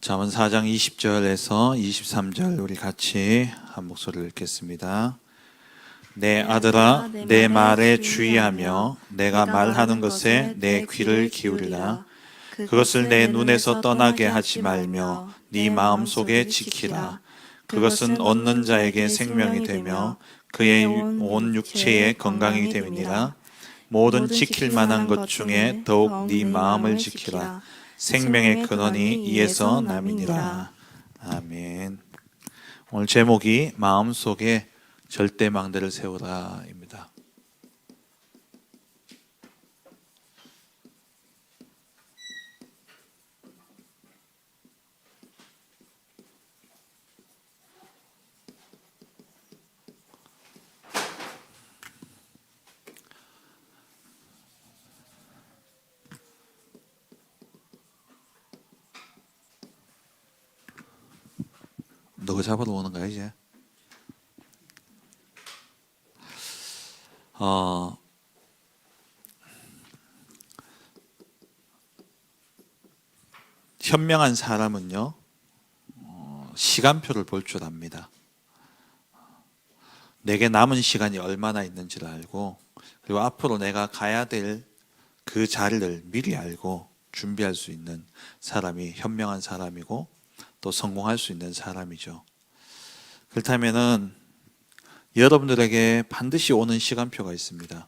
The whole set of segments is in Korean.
잠언 4장 20절에서 23절 우리 같이 한 목소리를 읽겠습니다. 내 아들아, 내 말에 주의하며 내가 말하는 것에 내 귀를 기울이라. 그것을 내 눈에서 떠나게 하지 말며 네 마음속에 지키라. 그것은 얻는 자에게 생명이 되며 그의 온 육체에 건강이 됨이니라. 모든 지킬 만한 것 중에 더욱 네 마음을 지키라. 생명의 근원이 이에서 남이니라. 아멘. 오늘 제목이 마음속에 절대망대를 세우라입니다. 너가 잡으러 오는 거야 이제? 현명한 사람은요, 시간표를 볼 줄 압니다. 내게 남은 시간이 얼마나 있는지를 알고, 그리고 앞으로 내가 가야 될 그 자리를 미리 알고 준비할 수 있는 사람이 현명한 사람이고 또 성공할 수 있는 사람이죠. 그렇다면은 여러분들에게 반드시 오는 시간표가 있습니다.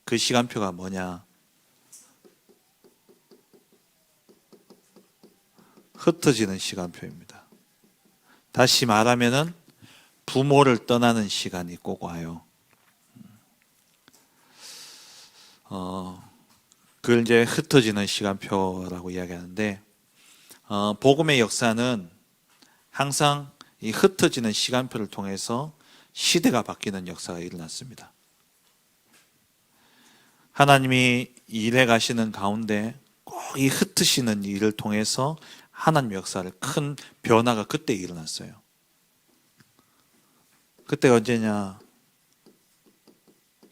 그 시간표가 뭐냐? 흩어지는 시간표입니다. 다시 말하면은 부모를 떠나는 시간이 꼭 와요. 그걸 이제 흩어지는 시간표라고 이야기하는데, 복음의 역사는 항상 이 흩어지는 시간표를 통해서 시대가 바뀌는 역사가 일어났습니다. 하나님이 일해 가시는 가운데 꼭 이 흩으시는 일을 통해서 하나님 역사를 큰 변화가 그때 일어났어요. 그때가 언제냐?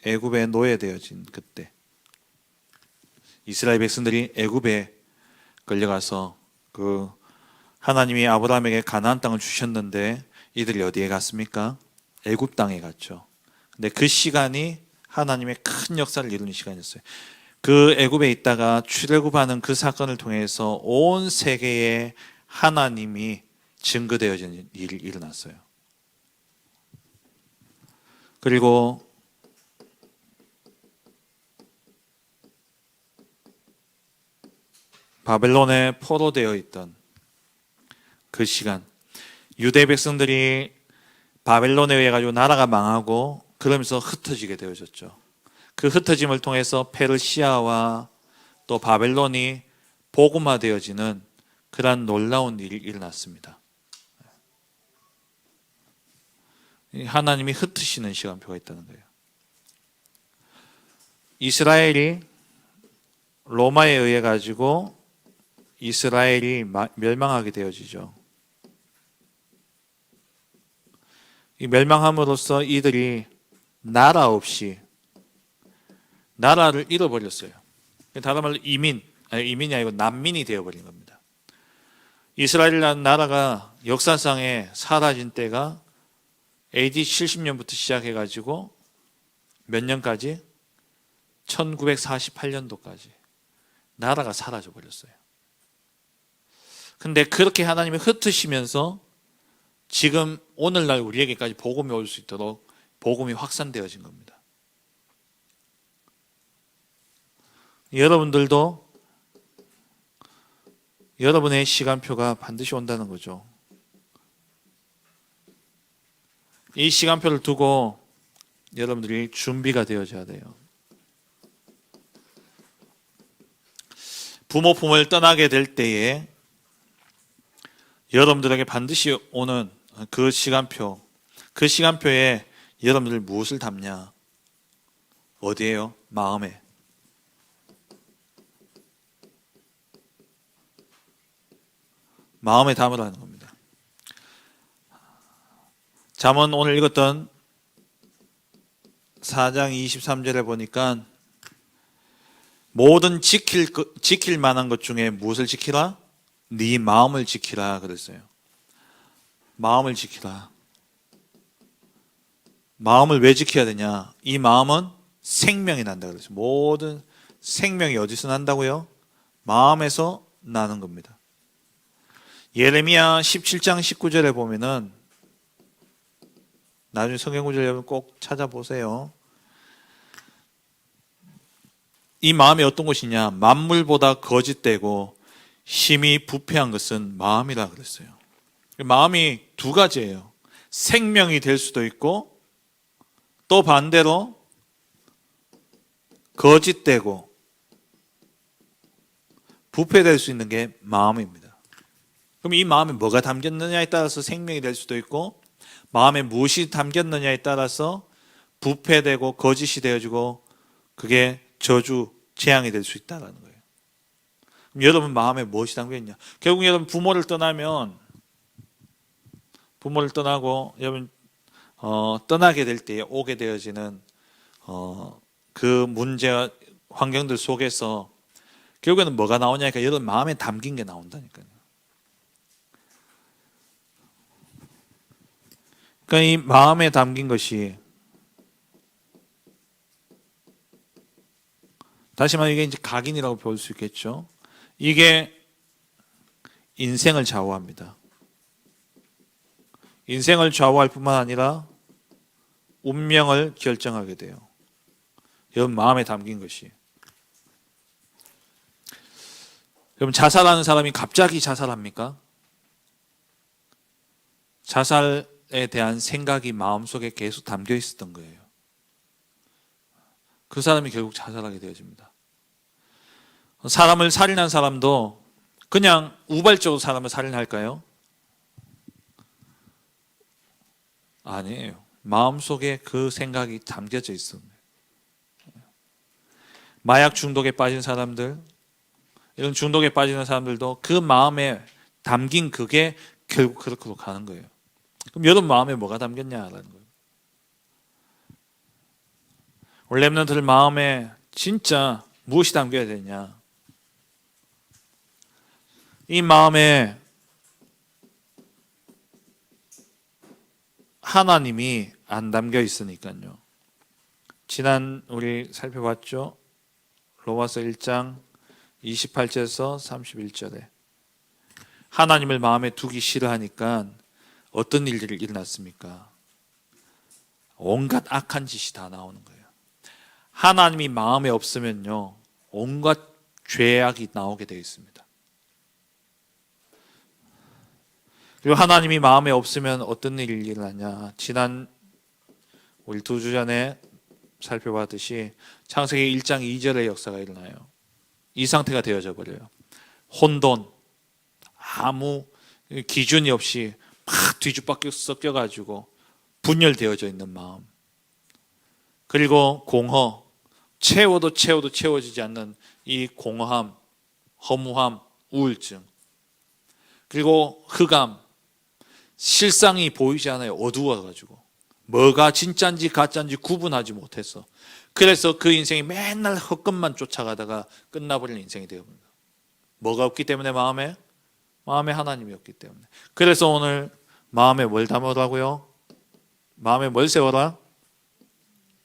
애굽에 노예되어진 그때. 이스라엘 백성들이 애굽에 끌려가서 그 하나님이 아브라함에게 가나안 땅을 주셨는데 이들이 어디에 갔습니까? 애굽 땅에 갔죠. 근데 그 시간이 하나님의 큰 역사를 이루는 시간이었어요. 그 애굽에 있다가 출애굽하는 그 사건을 통해서 온 세계에 하나님이 증거되어지는 일이 일어났어요. 그리고 바벨론에 포로되어 있던 그 시간, 유대 백성들이 바벨론에 의해 가지고 나라가 망하고 그러면서 흩어지게 되어졌죠. 그 흩어짐을 통해서 페르시아와 또 바벨론이 복음화되어지는 그러한 놀라운 일이 일어났습니다. 하나님이 흩으시는 시간표가 있다는 거예요. 이스라엘이 로마에 의해 가지고 이스라엘이 멸망하게 되어지죠. 이 멸망함으로써 이들이 나라 없이 나라를 잃어버렸어요. 다른 말로 이민이 아니고 난민이 되어버린 겁니다. 이스라엘이라는 나라가 역사상에 사라진 때가 AD 70년부터 시작해가지고 몇 년까지? 1948년도까지 나라가 사라져버렸어요. 근데 그렇게 하나님이 흩으시면서 지금 오늘날 우리에게까지 복음이 올 수 있도록 복음이 확산되어진 겁니다. 여러분들도 여러분의 시간표가 반드시 온다는 거죠. 이 시간표를 두고 여러분들이 준비가 되어져야 돼요. 부모 품을 떠나게 될 때에 여러분들에게 반드시 오는 그 시간표, 그 시간표에 여러분들 무엇을 담냐? 어디에요? 마음에. 마음에 담으라는 겁니다. 잠언 오늘 읽었던 4장 23절에 보니까 모든 지킬 만한 것 중에 무엇을 지키라? 네 마음을 지키라 그랬어요. 마음을 지키라. 마음을 왜 지켜야 되냐? 이 마음은 생명이 난다 그랬어요. 모든 생명이 어디서 난다고요? 마음에서 나는 겁니다. 예레미야 17장 19절에 보면은, 나중에 성경 구절 여러분 꼭 찾아보세요. 이 마음이 어떤 것이냐? 만물보다 거짓되고 힘이 부패한 것은 마음이라 그랬어요. 마음이 두 가지예요. 생명이 될 수도 있고, 또 반대로 거짓되고 부패될 수 있는 게 마음입니다. 그럼 이 마음에 뭐가 담겼느냐에 따라서 생명이 될 수도 있고, 마음에 무엇이 담겼느냐에 따라서 부패되고 거짓이 되어지고 그게 저주, 재앙이 될 수 있다는 거예요. 그럼 여러분 마음에 무엇이 담겨있냐? 결국 여러분 부모를 떠나면, 부모를 떠나고 여러분 떠나게 될 때 오게 되어지는 그 문제와 환경들 속에서 결국에는 뭐가 나오냐니까 여러분 마음에 담긴 게 나온다니까요. 그러니까 이 마음에 담긴 것이, 다시 말해 이게 이제 각인이라고 볼 수 있겠죠. 이게 인생을 좌우합니다. 인생을 좌우할 뿐만 아니라 운명을 결정하게 돼요. 여러분 마음에 담긴 것이. 여러분 자살하는 사람이 갑자기 자살합니까? 자살에 대한 생각이 마음속에 계속 담겨 있었던 거예요. 그 사람이 결국 자살하게 되어집니다. 사람을 살인한 사람도 그냥 우발적으로 사람을 살인할까요? 아니에요. 마음속에 그 생각이 담겨져 있습니다. 마약 중독에 빠진 사람들, 이런 중독에 빠지는 사람들도 그 마음에 담긴 그게 결국 그렇게 가는 거예요. 그럼 여러분 마음에 뭐가 담겼냐라는 거예요. 우리 렘넌트들 마음에 진짜 무엇이 담겨야 되냐? 이 마음에 하나님이 안 담겨 있으니까요. 지난 우리 살펴봤죠? 로마서 1장 28절에서 31절에 하나님을 마음에 두기 싫어하니까 어떤 일들이 일어났습니까? 온갖 악한 짓이 다 나오는 거예요. 하나님이 마음에 없으면요, 온갖 죄악이 나오게 되어 있습니다. 그리고 하나님이 마음에 없으면 어떤 일이 일어나냐? 지난 우리 2주 전에 살펴봤듯이 창세기 1장 2절의 역사가 일어나요. 이 상태가 되어져 버려요. 혼돈, 아무 기준이 없이 막 뒤죽박죽 섞여가지고 분열되어져 있는 마음. 그리고 공허, 채워도 채워지지 않는 이 공허함, 허무함, 우울증. 그리고 흑암, 실상이 보이지 않아요. 어두워가지고 뭐가 진짜인지 가짜인지 구분하지 못해서, 그래서 그 인생이 맨날 헛것만 쫓아가다가 끝나버리는 인생이 되어버립니다. 뭐가 없기 때문에? 마음에 하나님이 없기 때문에. 그래서 오늘 마음에 뭘 담으라고요? 마음에 뭘 세워라?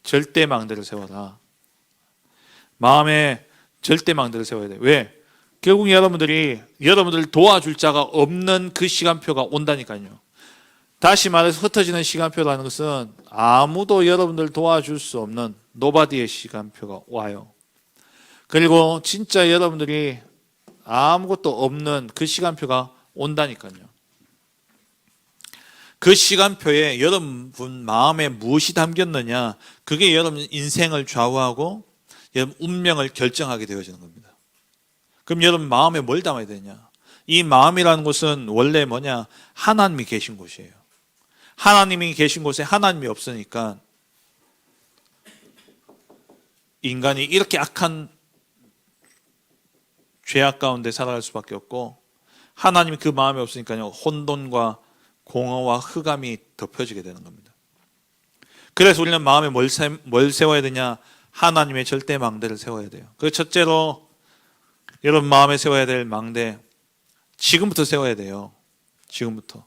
절대망대를 세워라. 마음에 절대망대를 세워야 돼요. 왜? 결국 여러분들 도와줄 자가 없는 그 시간표가 온다니까요. 다시 말해서 흩어지는 시간표라는 것은 아무도 여러분들 도와줄 수 없는 노바디의 시간표가 와요. 그리고 진짜 여러분들이 아무것도 없는 그 시간표가 온다니까요. 그 시간표에 여러분 마음에 무엇이 담겼느냐, 그게 여러분 인생을 좌우하고 여러분 운명을 결정하게 되어지는 겁니다. 그럼 여러분 마음에 뭘 담아야 되냐? 이 마음이라는 곳은 원래 뭐냐? 하나님이 계신 곳이에요. 하나님이 계신 곳에 하나님이 없으니까 인간이 이렇게 악한 죄악 가운데 살아갈 수밖에 없고, 하나님이 그 마음에 없으니까요, 혼돈과 공허와 흑암이 덮여지게 되는 겁니다. 그래서 우리는 마음에 뭘 세워야 되냐? 하나님의 절대 망대를 세워야 돼요. 그 첫째로 여러분 마음에 세워야 될 망대, 지금부터 세워야 돼요. 지금부터.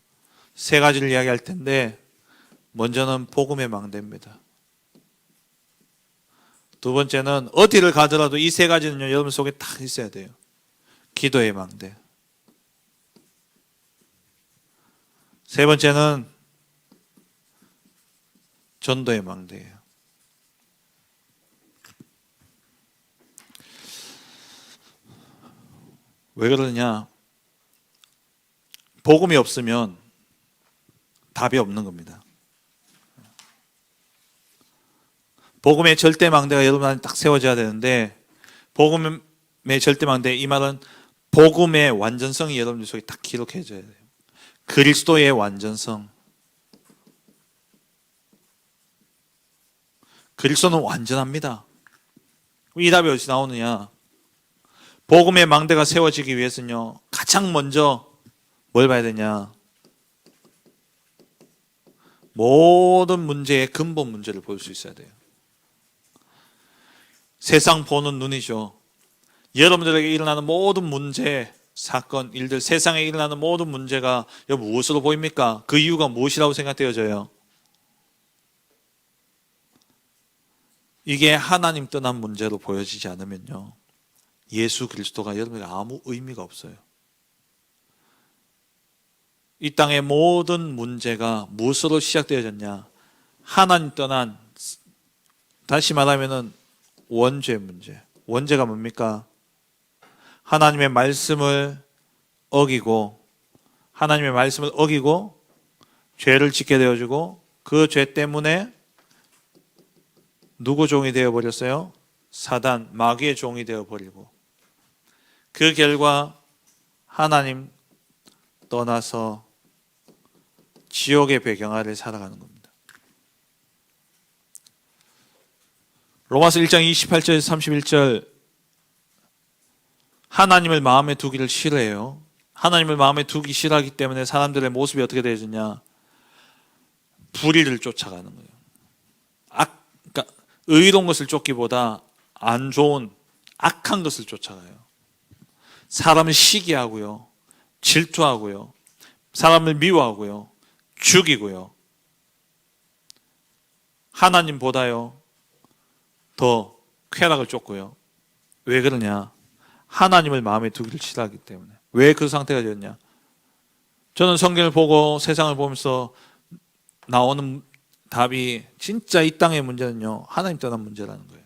세 가지를 이야기할 텐데 먼저는 복음의 망대입니다. 두 번째는 어디를 가더라도 이 세 가지는요, 여러분 속에 딱 있어야 돼요. 기도의 망대. 세 번째는 전도의 망대예요. 왜 그러냐? 복음이 없으면 답이 없는 겁니다. 복음의 절대망대가 여러분 안에 딱 세워져야 되는데, 복음의 절대망대, 이 말은 복음의 완전성이 여러분들 속에 딱 기록해져야 돼요. 그리스도의 완전성. 그리스도는 완전합니다. 이 답이 어디서 나오느냐? 복음의 망대가 세워지기 위해서는요, 가장 먼저 뭘 봐야 되냐? 모든 문제의 근본 문제를 볼 수 있어야 돼요. 세상 보는 눈이죠. 여러분들에게 일어나는 모든 문제, 사건, 일들, 세상에 일어나는 모든 문제가 무엇으로 보입니까? 그 이유가 무엇이라고 생각되어져요? 이게 하나님 떠난 문제로 보여지지 않으면요, 예수 그리스도가 여러분에게 아무 의미가 없어요. 이 땅의 모든 문제가 무엇으로 시작되어졌냐? 하나님 떠난, 다시 말하면은 원죄 문제. 원죄가 뭡니까? 하나님의 말씀을 어기고, 하나님의 말씀을 어기고 죄를 짓게 되어지고, 그 죄 때문에 누구 종이 되어버렸어요? 사단, 마귀의 종이 되어버리고, 그 결과 하나님 떠나서 지옥의 배경 아래 살아가는 겁니다. 로마서 1장 28절에서 31절, 하나님을 마음에 두기를 싫어해요. 하나님을 마음에 두기 싫어하기 때문에 사람들의 모습이 어떻게 되어지냐? 불의를 쫓아가는 거예요. 그러니까 의로운 것을 쫓기보다 안 좋은 악한 것을 쫓아가요. 사람을 시기하고요, 질투하고요, 사람을 미워하고요, 죽이고요. 하나님보다요 더 쾌락을 쫓고요. 왜 그러냐? 하나님을 마음에 두기를 싫어하기 때문에. 왜 그 상태가 되었냐? 저는 성경을 보고 세상을 보면서 나오는 답이, 진짜 이 땅의 문제는요, 하나님 떠난 문제라는 거예요.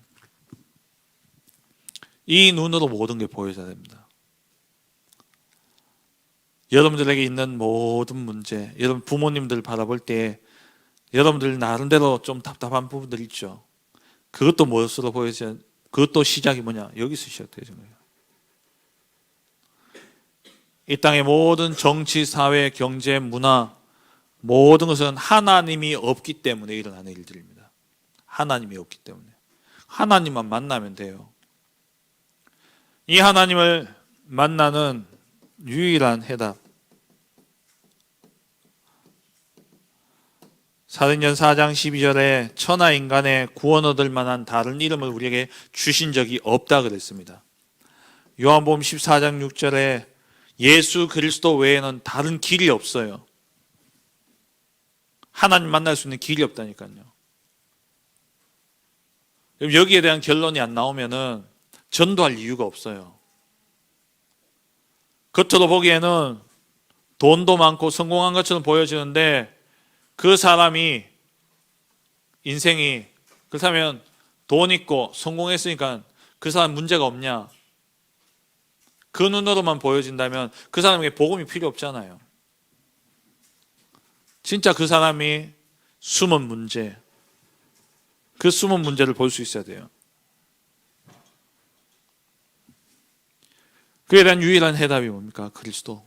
이 눈으로 모든 게 보여져야 됩니다. 여러분들에게 있는 모든 문제, 여러분 부모님들 바라볼 때 여러분들 나름대로 좀 답답한 부분들 있죠. 그것도 무엇으로 보여져야, 그것도 시작이 뭐냐? 여기서 시작되는 거예요. 이 땅의 모든 정치, 사회, 경제, 문화, 모든 것은 하나님이 없기 때문에 일어나는 일들입니다. 하나님이 없기 때문에. 하나님만 만나면 돼요. 이 하나님을 만나는 유일한 해답. 사도행전 4장 12절에 천하 인간의 구원 얻을 만한 다른 이름을 우리에게 주신 적이 없다 그랬습니다. 요한복음 14장 6절에 예수 그리스도 외에는 다른 길이 없어요. 하나님 만날 수 있는 길이 없다니까요. 여기에 대한 결론이 안 나오면은 전도할 이유가 없어요. 겉으로 보기에는 돈도 많고 성공한 것처럼 보여지는데, 그 사람이 인생이, 그렇다면 돈 있고 성공했으니까 그 사람 문제가 없냐? 그 눈으로만 보여진다면 그 사람에게 복음이 필요 없잖아요. 진짜 그 사람이 숨은 문제, 그 숨은 문제를 볼 수 있어야 돼요. 그에 대한 유일한 해답이 뭡니까? 그리스도.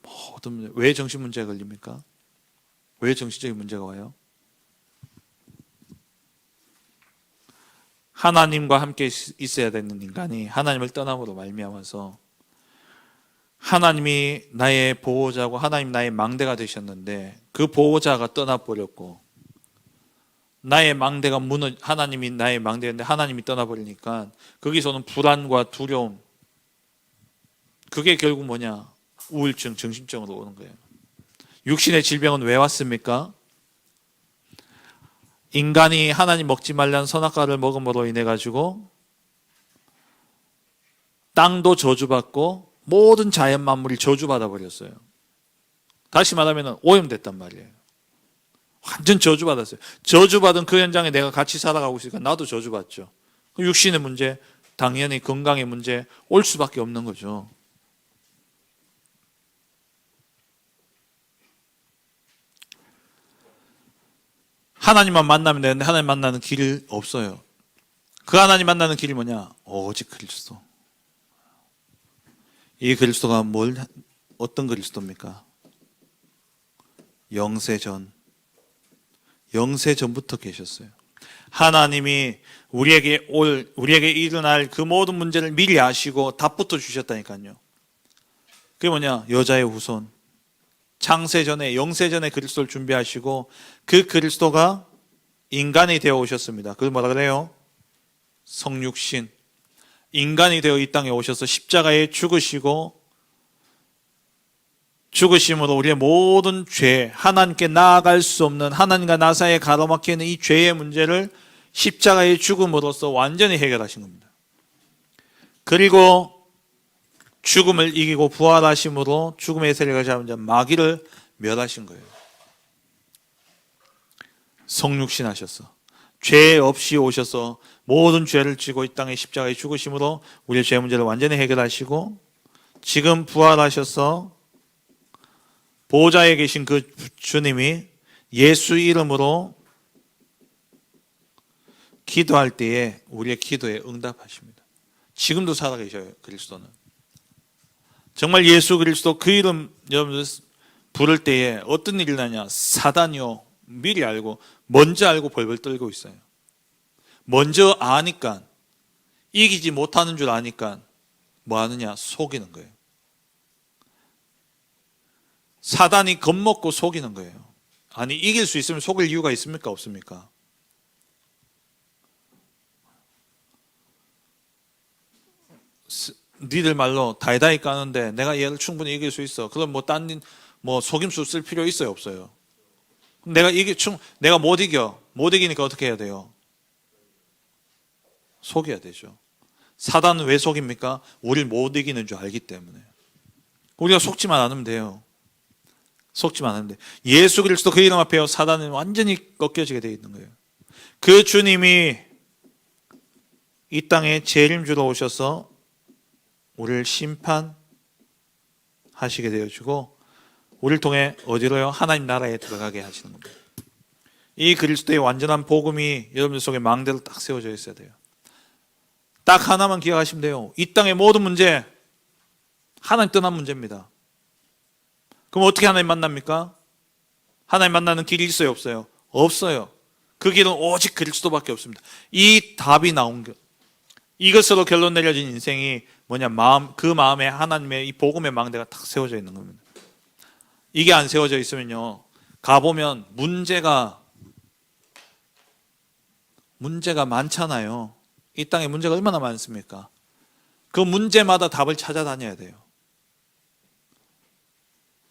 모든 문제. 왜 정신 문제가 걸립니까? 왜 정신적인 문제가 와요? 하나님과 함께 있어야 되는 인간이 하나님을 떠남으로 말미암아서, 하나님이 나의 보호자고 하나님 나의 망대가 되셨는데 그 보호자가 떠나버렸고, 나의 망대가 하나님이 나의 망대였는데 하나님이 떠나버리니까 거기서는 불안과 두려움, 그게 결국 뭐냐? 우울증, 정신병으로 오는 거예요. 육신의 질병은 왜 왔습니까? 인간이 하나님 먹지 말라는 선악과를 먹음으로 인해 가지고 땅도 저주받고 모든 자연 만물이 저주받아 버렸어요. 다시 말하면 오염됐단 말이에요. 완전 저주받았어요. 저주받은 그 현장에 내가 같이 살아가고 있으니까 나도 저주받죠. 육신의 문제, 당연히 건강의 문제 올 수밖에 없는 거죠. 하나님만 만나면 되는데 하나님 만나는 길이 없어요. 그 하나님 만나는 길이 뭐냐? 오직 그리스도. 이 그리스도가 어떤 그리스도입니까? 영세전부터 계셨어요. 하나님이 우리에게 일어날 그 모든 문제를 미리 아시고 답부터 주셨다니까요. 그게 뭐냐? 여자의 후손. 창세전에 영세전에 그리스도를 준비하시고 그 그리스도가 인간이 되어 오셨습니다. 그걸 뭐라 그래요? 성육신. 인간이 되어 이 땅에 오셔서 십자가에 죽으시고 죽으심으로 우리의 모든 죄, 하나님께 나아갈 수 없는 하나님과 나 사이에 가로막혀 있는 이 죄의 문제를 십자가의 죽음으로써 완전히 해결하신 겁니다. 그리고 죽음을 이기고 부활하심으로 죽음의 세력을 잡은 자 마귀를 멸하신 거예요. 성육신하셔서 죄 없이 오셔서 모든 죄를 지고 이 땅에 십자가에 죽으심으로 우리의 죄 문제를 완전히 해결하시고 지금 부활하셔서 보좌에 계신 그 주님이 예수 이름으로 기도할 때에 우리의 기도에 응답하십니다. 지금도 살아계셔요. 그리스도는. 정말 예수 그리스도 그 이름 여러분들 부를 때에 어떤 일이 나냐? 사단이요 미리 알고 먼저 알고 벌벌 떨고 있어요. 먼저 아니까 이기지 못하는 줄 아니까 뭐 하느냐? 속이는 거예요. 사단이 겁먹고 속이는 거예요. 아니 이길 수 있으면 속일 이유가 있습니까? 없습니까? 니들 말로 다이다이 까는데 내가 얘를 충분히 이길 수 있어. 그럼 뭐 속임수 쓸 필요 있어요? 없어요? 내가 못 이기니까 어떻게 해야 돼요? 속여야 되죠. 사단은 왜 속입니까? 우리를 못 이기는 줄 알기 때문에. 우리가 속지만 않으면 돼요. 속지만 않으면 돼. 예수 그리스도 그 이름 앞에요. 사단은 완전히 꺾여지게 되어 있는 거예요. 그 주님이 이 땅에 재림주로 오셔서 우리를 심판하시게 되어주고 우리를 통해 어디로요? 하나님 나라에 들어가게 하시는 겁니다. 이 그리스도의 완전한 복음이 여러분들 속에 망대로 딱 세워져 있어야 돼요. 딱 하나만 기억하시면 돼요. 이 땅의 모든 문제 하나님 떠난 문제입니다. 그럼 어떻게 하나님 만납니까? 하나님 만나는 길이 있어요? 없어요? 없어요. 그 길은 오직 그리스도밖에 없습니다. 이 답이 나온 것, 이것으로 결론 내려진 인생이 뭐냐? 그 마음에 하나님의 이 복음의 망대가 탁 세워져 있는 겁니다. 이게 안 세워져 있으면요, 가보면 문제가 많잖아요. 이 땅에 문제가 얼마나 많습니까? 그 문제마다 답을 찾아다녀야 돼요.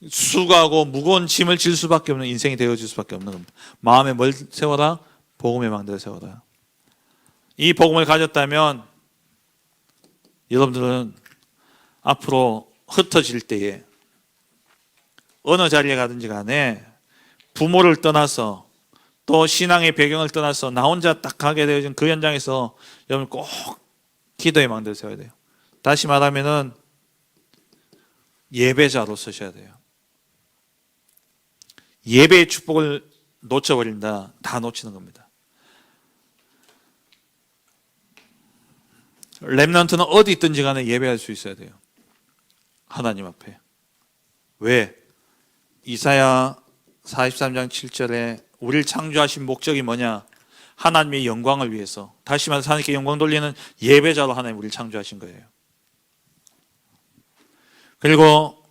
수고하고 무거운 짐을 질 수밖에 없는 인생이 되어질 수밖에 없는 겁니다. 마음에 뭘 세워라? 복음의 망대를 세워라. 이 복음을 가졌다면 여러분들은 앞으로 흩어질 때에 어느 자리에 가든지 간에 부모를 떠나서 또 신앙의 배경을 떠나서 나 혼자 딱 가게 되어진 그 현장에서 여러분 꼭 기도의 망대를 세워야 돼요. 다시 말하면은 예배자로 서셔야 돼요. 예배의 축복을 놓쳐버린다. 다 놓치는 겁니다. 렘넌트는 어디 있든지 간에 예배할 수 있어야 돼요. 하나님 앞에. 왜? 이사야 43장 7절에 우리를 창조하신 목적이 뭐냐? 하나님의 영광을 위해서. 다시 말해서 하나님께 영광 돌리는 예배자로 하나님 우리를 창조하신 거예요. 그리고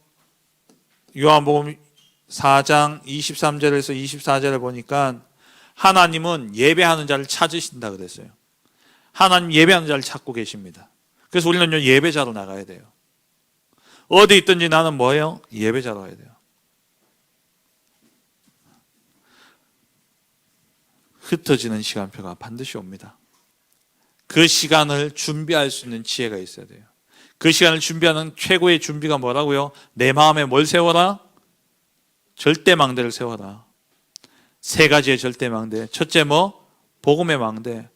요한복음 4장 23절에서 24절을 보니까 하나님은 예배하는 자를 찾으신다 그랬어요. 하나님 예배하는 자를 찾고 계십니다. 그래서 우리는 예배자로 나가야 돼요. 어디 있든지 나는 뭐예요? 예배자로 해야 돼요. 흩어지는 시간표가 반드시 옵니다. 그 시간을 준비할 수 있는 지혜가 있어야 돼요. 그 시간을 준비하는 최고의 준비가 뭐라고요? 내 마음에 뭘 세워라? 절대망대를 세워라. 세 가지의 절대망대. 첫째 뭐? 복음의 망대.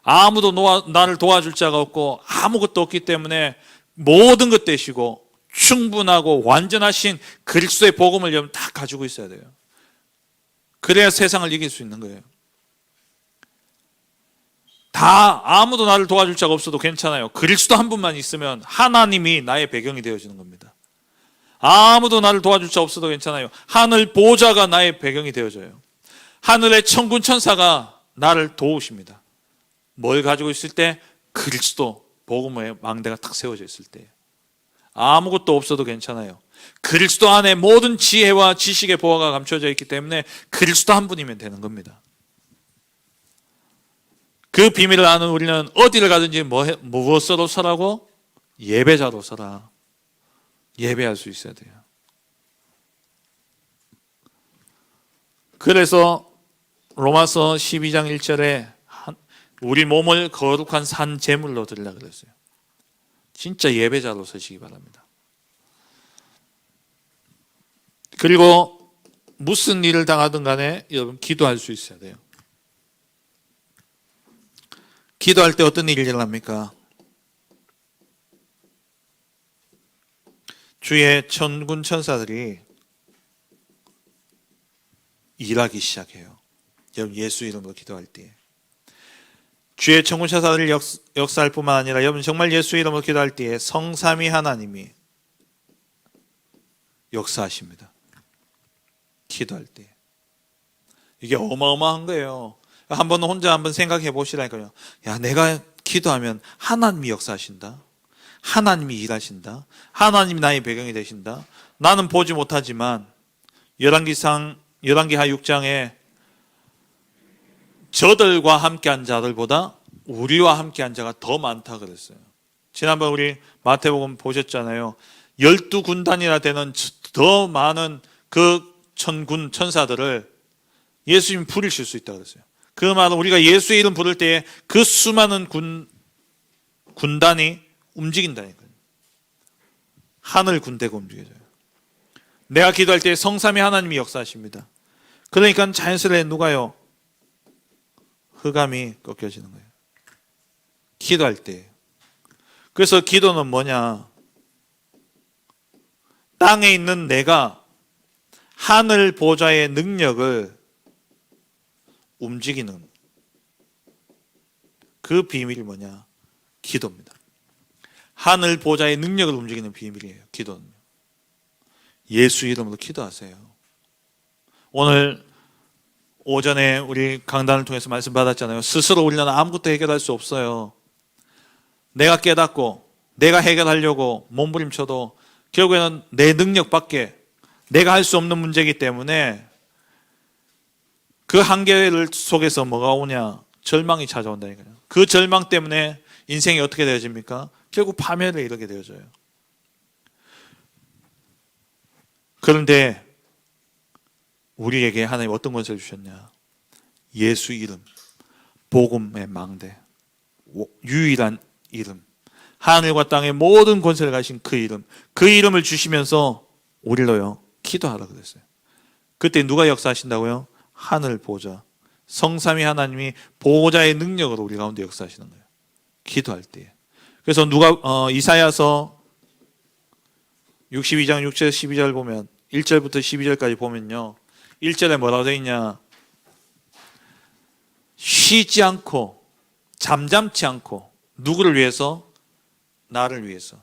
아무도 나를 도와줄 자가 없고 아무것도 없기 때문에 모든 것 되시고 충분하고 완전하신 그리스도의 복음을 여러분 다 가지고 있어야 돼요. 그래야 세상을 이길 수 있는 거예요. 다 아무도 나를 도와줄 자가 없어도 괜찮아요. 그리스도 한 분만 있으면 하나님이 나의 배경이 되어지는 겁니다. 아무도 나를 도와줄 자 없어도 괜찮아요. 하늘 보좌가 나의 배경이 되어져요. 하늘의 천군 천사가 나를 도우십니다. 뭘 가지고 있을 때? 그리스도 복음의 망대가 탁 세워져 있을 때예요. 아무것도 없어도 괜찮아요. 그리스도 안에 모든 지혜와 지식의 보화가 감춰져 있기 때문에 그리스도 한 분이면 되는 겁니다. 그 비밀을 아는 우리는 어디를 가든지 무엇으로 서라고? 예배자로 서라. 예배할 수 있어야 돼요. 그래서 로마서 12장 1절에 우리 몸을 거룩한 산 제물로 드리려고 그랬어요. 진짜 예배자로 서시기 바랍니다. 그리고 무슨 일을 당하든 간에 여러분 기도할 수 있어야 돼요. 기도할 때 어떤 일이 일어납니까? 주의 천군 천사들이 일하기 시작해요. 여러분 예수 이름으로 기도할 때 주의 천군 천사들이 역사할 뿐만 아니라 여러분 정말 예수 이름으로 기도할 때에 성삼위 하나님이 역사하십니다. 기도할 때 이게 어마어마한 거예요. 한번 혼자 한번 생각해 보시라니까요. 야, 내가 기도하면 하나님이 역사하신다. 하나님이 일하신다. 하나님이 나의 배경이 되신다. 나는 보지 못하지만 열왕기하 6장에 저들과 함께한 자들보다 우리와 함께한 자가 더 많다 그랬어요. 지난번 우리 마태복음 보셨잖아요. 12군단이나 되는 더 많은 그 천군 천사들을 예수님이 부르실 수 있다 그랬어요. 그 말은 우리가 예수의 이름 부를 때에 그 수많은 군단이 움직인다니까요. 하늘 군대가 움직여져요. 내가 기도할 때 성삼위 하나님이 역사하십니다. 그러니까 자연스레 누가요? 흑암이 꺾여지는 거예요. 기도할 때. 그래서 기도는 뭐냐? 땅에 있는 내가 하늘 보좌의 능력을 움직이는 그 비밀이 뭐냐? 기도입니다. 하늘 보좌의 능력을 움직이는 비밀이에요. 기도는요. 예수 이름으로 기도하세요. 오늘 오전에 우리 강단을 통해서 말씀 받았잖아요. 스스로 우리는 아무것도 해결할 수 없어요. 내가 깨닫고 내가 해결하려고 몸부림쳐도 결국에는 내 능력밖에 내가 할 수 없는 문제이기 때문에 그 한계를 속에서 뭐가 오냐? 절망이 찾아온다니까요. 그 절망 때문에 인생이 어떻게 되어집니까? 결국 파멸에 이르게 되어져요. 그런데 우리에게 하나님 어떤 것을 주셨냐? 예수 이름, 복음의 망대, 유일한 이름, 하늘과 땅의 모든 권세를 가진 그 이름, 그 이름을 주시면서 우리로요 기도하라 그랬어요. 그때 누가 역사하신다고요? 하늘 보좌, 성삼위 하나님이 보좌의 능력으로 우리 가운데 역사하시는 거예요. 기도할 때. 그래서 이사야서 62장 6절 12절 보면 1절부터 12절까지 보면요. 1절에 뭐라고 되어 있냐? 쉬지 않고 잠잠치 않고 누구를 위해서? 나를 위해서.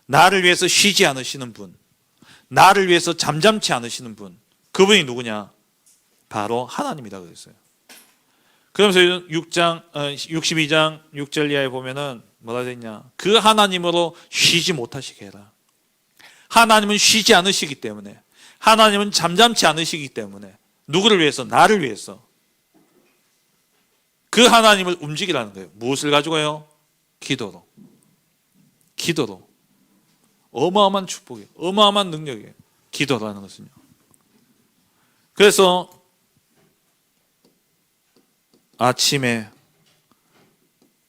나를 위해서 쉬지 않으시는 분, 나를 위해서 잠잠치 않으시는 분, 그분이 누구냐? 바로 하나님이다 그랬어요. 그러면서 62장 6절 이하에 보면은 뭐라 되어 있냐? 그 하나님으로 쉬지 못하시게 해라. 하나님은 쉬지 않으시기 때문에, 하나님은 잠잠치 않으시기 때문에 누구를 위해서? 나를 위해서. 그 하나님을 움직이라는 거예요. 무엇을 가지고요? 기도로. 기도로. 어마어마한 축복이에요. 어마어마한 능력이에요. 기도라는 것은요. 그래서 아침에,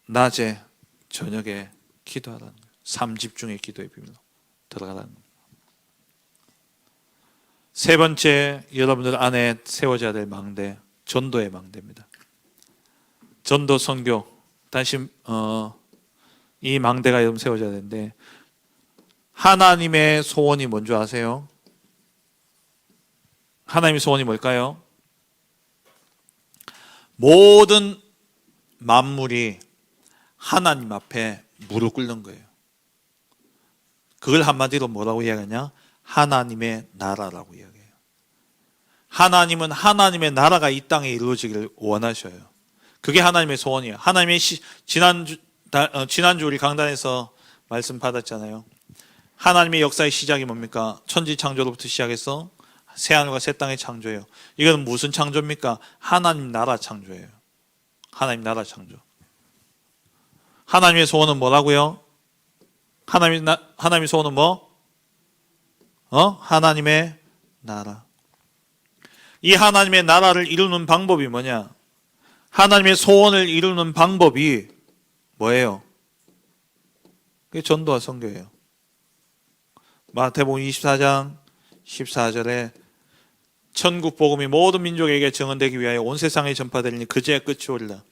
낮에, 저녁에 기도하라는 거예요. 3집중의 기도의 비밀로 들어가라는 거예요. 세 번째, 여러분들 안에 세워져야 될 망대, 전도의 망대입니다. 전도 선교. 다시 이 망대가 여러분 세워져야 되는데, 하나님의 소원이 뭔지 아세요? 하나님의 소원이 뭘까요? 모든 만물이 하나님 앞에 무릎 꿇는 거예요. 그걸 한마디로 뭐라고 이야기하냐? 하나님의 나라라고 이야기해요. 하나님은 하나님의 나라가 이 땅에 이루어지기를 원하셔요. 그게 하나님의 소원이에요. 하나님의 지난주 우리 강단에서 말씀 받았잖아요. 하나님의 역사의 시작이 뭡니까? 천지 창조로부터 시작해서 새하늘과 새 땅의 창조예요. 이건 무슨 창조입니까? 하나님 나라 창조예요. 하나님 나라 창조. 하나님의 소원은 뭐라고요? 하나님의 소원은 뭐? 하나님의 나라. 이 하나님의 나라를 이루는 방법이 뭐냐? 하나님의 소원을 이루는 방법이 뭐예요? 그게 전도와 선교예요. 마태복음 24장 14절에 천국 복음이 모든 민족에게 증언되기 위하여 온 세상에 전파되리니 그제야 끝이 오리라.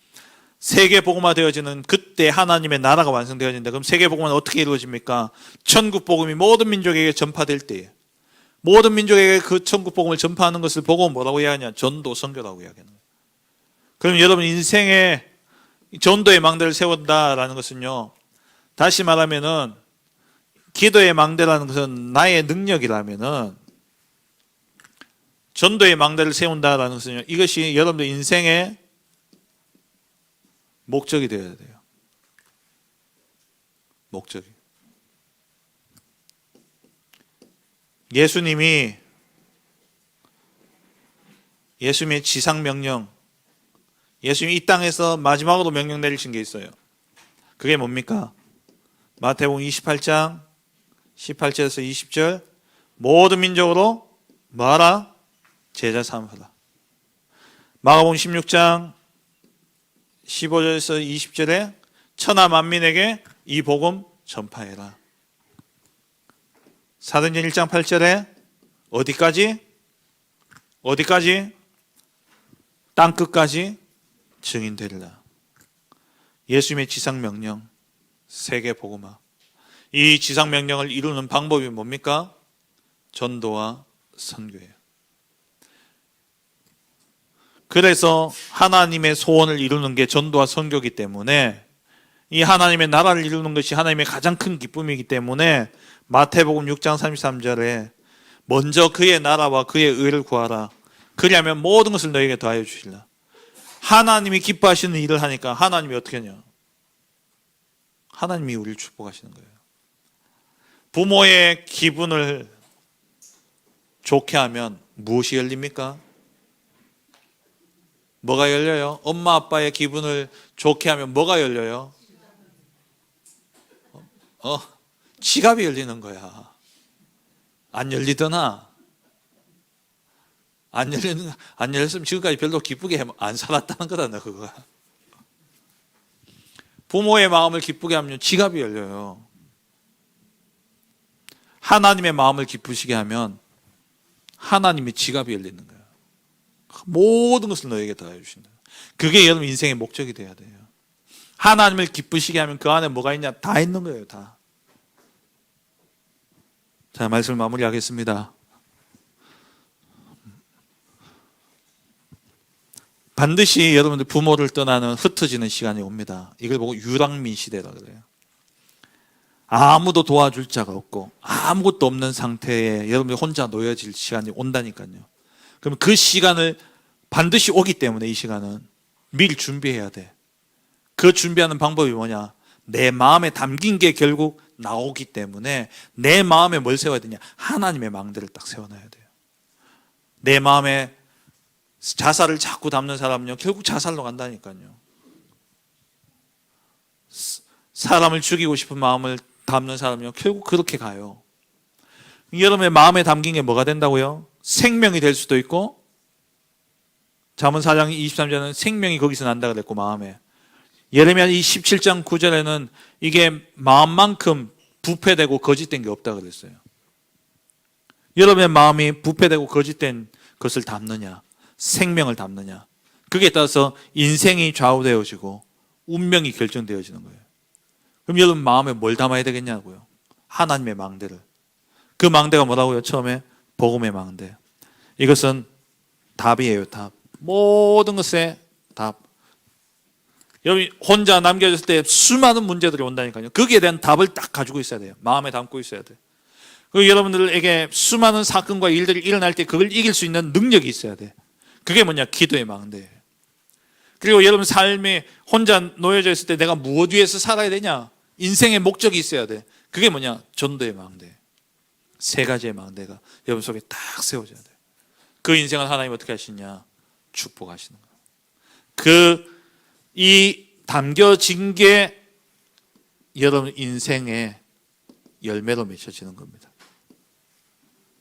세계 복음화 되어지는 그때 하나님의 나라가 완성되어진다. 그럼 세계 복음은 어떻게 이루어집니까? 천국 복음이 모든 민족에게 전파될 때에, 모든 민족에게 그 천국 복음을 전파하는 것을 보고 뭐라고 이야기하냐? 전도 선교라고 이야기하는 거예요. 그럼 여러분 인생에 전도의 망대를 세운다라는 것은요, 다시 말하면은 기도의 망대라는 것은 나의 능력이라면은, 전도의 망대를 세운다라는 것은요, 이것이 여러분들 인생의 목적이 되어야 돼요. 목적이. 예수님의 지상 명령, 예수님이 이 땅에서 마지막으로 명령 내리신 게 있어요. 그게 뭡니까? 마태복음 28장 18절에서 20절, 모든 민족으로 뭐하라? 제자 삼으라. 마가복음 16장 15절에서 20절에 천하 만민에게 이 복음 전파해라. 사도행전 1장 8절에 어디까지? 땅끝까지 증인되리라. 예수님의 지상명령, 세계 복음화. 이 지상명령을 이루는 방법이 뭡니까? 전도와 선교예요. 그래서 하나님의 소원을 이루는 게 전도와 선교이기 때문에, 이 하나님의 나라를 이루는 것이 하나님의 가장 큰 기쁨이기 때문에 마태복음 6장 33절에 먼저 그의 나라와 그의 의를 구하라. 그리하면 모든 것을 너에게 더하여 주시리라. 하나님이 기뻐하시는 일을 하니까 하나님이 어떻게 하냐? 하나님이 우리를 축복하시는 거예요. 부모의 기분을 좋게 하면 무엇이 열립니까? 뭐가 열려요? 엄마 아빠의 기분을 좋게 하면 뭐가 열려요? 지갑이 열리는 거야. 안 열리더나? 안 열렸으면 지금까지 별로 기쁘게 안 살았다는 거다, 너 그거. 부모의 마음을 기쁘게 하면 지갑이 열려요. 하나님의 마음을 기쁘시게 하면 하나님의 지갑이 열리는 거예요. 모든 것을 너에게 더해 주신다. 그게 여러분 인생의 목적이 돼야 돼요. 하나님을 기쁘시게 하면 그 안에 뭐가 있냐? 다 있는 거예요, 다. 자, 말씀을 마무리하겠습니다. 반드시 여러분들 부모를 떠나는 흩어지는 시간이 옵니다. 이걸 보고 유랑민 시대라 그래요. 아무도 도와줄 자가 없고 아무것도 없는 상태에 여러분들 혼자 놓여질 시간이 온다니까요. 그럼 그 시간을 반드시 오기 때문에 이 시간은 미리 준비해야 돼. 그 준비하는 방법이 뭐냐? 내 마음에 담긴 게 결국 나오기 때문에 내 마음에 뭘 세워야 되냐? 하나님의 망대를 딱 세워놔야 돼요. 내 마음에 자살을 자꾸 담는 사람은요, 결국 자살로 간다니까요. 사람을 죽이고 싶은 마음을 담는 사람은요, 결국 그렇게 가요. 여러분의 마음에 담긴 게 뭐가 된다고요? 생명이 될 수도 있고, 잠언 4장 23절은 생명이 거기서 난다 그랬고, 마음에. 예레미야 17장 9절에는 이게 마음만큼 부패되고 거짓된 게 없다 그랬어요. 여러분의 마음이 부패되고 거짓된 것을 담느냐, 생명을 담느냐, 그게 따라서 인생이 좌우되어지고 운명이 결정되어지는 거예요. 그럼 여러분 마음에 뭘 담아야 되겠냐고요? 하나님의 망대를. 그 망대가 뭐라고요? 처음에 복음의 망대. 이것은 답이에요. 답. 모든 것의 답. 여러분 혼자 남겨졌을 때 수많은 문제들이 온다니까요. 거기에 대한 답을 딱 가지고 있어야 돼요. 마음에 담고 있어야 돼요. 그리고 여러분들에게 수많은 사건과 일들이 일어날 때 그걸 이길 수 있는 능력이 있어야 돼. 그게 뭐냐? 기도의 망대예요. 그리고 여러분 삶에 혼자 놓여져 있을 때 내가 무엇 위해서 살아야 되냐? 인생의 목적이 있어야 돼. 그게 뭐냐? 전도의 망대. 세 가지의 망대가 여러분 속에 딱 세워져야 돼. 그 인생을 하나님 어떻게 하시냐? 축복하시는 거예요. 이 담겨진 게 여러분 인생의 열매로 맺혀지는 겁니다.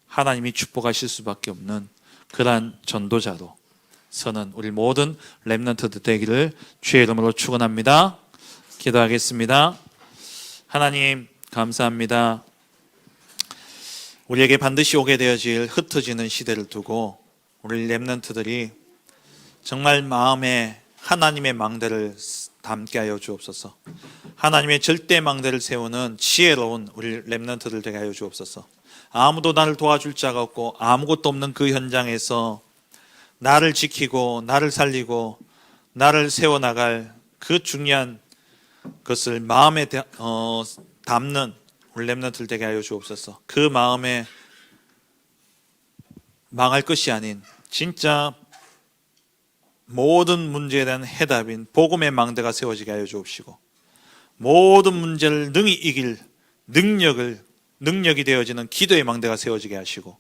하나님이 축복하실 수밖에 없는 그러한 전도자로 서는 우리 모든 렘넌트들 되기를 주의 이름으로 축원합니다. 기도하겠습니다. 하나님 감사합니다. 우리에게 반드시 오게 되어질 흩어지는 시대를 두고 우리 렘넌트들이 정말 마음에 하나님의 망대를 담게 하여 주옵소서. 하나님의 절대 망대를 세우는 지혜로운 우리 렘넌트들 되게 하여 주옵소서. 아무도 나를 도와줄 자가 없고 아무것도 없는 그 현장에서 나를 지키고 나를 살리고 나를 세워나갈 그 중요한 것을 마음에 담는 우리 렘넌트들 되게 하여 주옵소서. 그 마음에 망할 것이 아닌 진짜 모든 문제에 대한 해답인 복음의 망대가 세워지게 하여 주옵시고 모든 문제를 능히 이길 능력이 되어지는 기도의 망대가 세워지게 하시고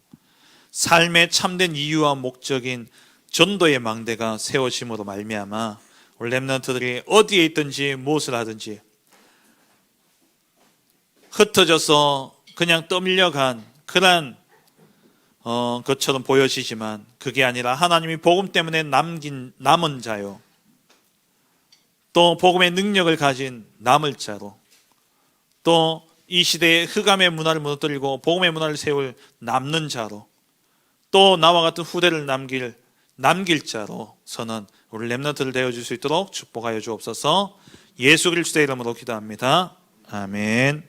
삶의 참된 이유와 목적인 전도의 망대가 세워짐으로 말미암아 우리 렘넌트들이 어디에 있든지 무엇을 하든지 흩어져서 그냥 떠밀려간 그런 것처럼 보여지지만 그게 아니라 하나님이 복음 때문에 남은 자요, 또 복음의 능력을 가진 남을 자로, 또 이 시대의 흑암의 문화를 무너뜨리고 복음의 문화를 세울 남는 자로, 또 나와 같은 후대를 남길 자로서는 우리 렘넌트를 되어줄 수 있도록 축복하여 주옵소서. 예수 그리스도의 이름으로 기도합니다. 아멘.